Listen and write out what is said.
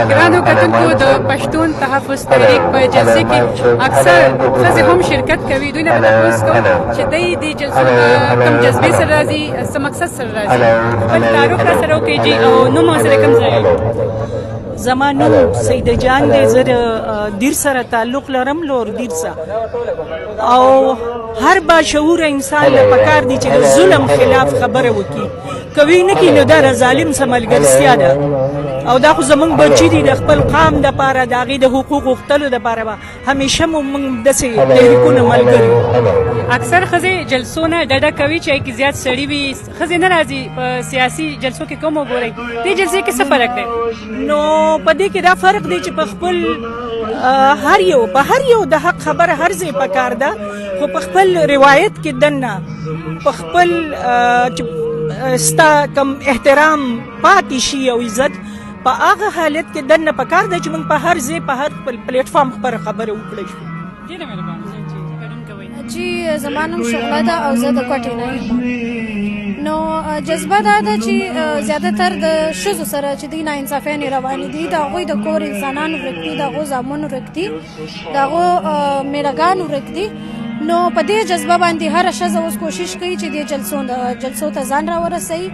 ګرانو کتونکو د پښتون تحفظ تحریک په جلسې کې اکثر ښځې هم شرکت کوي. دوی نه به تپوس کوو چې دوی دې جلسو کوم جذبې سره راځي، څه مقصد سره راځي. خپل تعارف را سره وکړئ جي او نوم سره کوم ځای؟ زما نوم سیده جان دی. زه د دیر سره تعلق لرم، لور دیر سره. او هر باشعوره انسان له پکار دی چې د ظلم خلاف خبره وکړي. کوي نه کړي نو دا د ظالم سره ملګرتیا ده. او دا خو زمونږ بچي دي د خپل قام دپاره، د هغې د حقوق غوښتلو دپاره به همیشه مو موږ داسې تحریکونه ملګري. اکثر ښځې جلسو نه ډډه کوي چې کې زیات سړي وي، ښځې نه راځي په سیاسي جلسو کې. کوم وګورئ دې جلسې کې څه فرق دی؟ نو په دې کې دا فرق دی چې په خپل په هر یو د حق خبره هر ځای پکار ده، خو په خپل روایت کې دننه په خپل ستا کم احترام پاتې شي او عزت، په هغه حالت کې دننه پکار ده چې موږ په هر ځای په هر خپل پلیټ فارم خبره وکړی شو. جی زما نوم شغله ده او زه د کوټې نه یم. نو جذبه دا ده چې زیاتره د ښځو سره چې دي ناانصافیانې روانې دي، د هغوی د کور انسانان ورک دي، د هغو زامن ورک دي، د هغو میړهګان ورک دي. نو په دې جذبه باندې هره ښځه اوس کوشش کوي چې دې جلسو ته ځان راورسوي.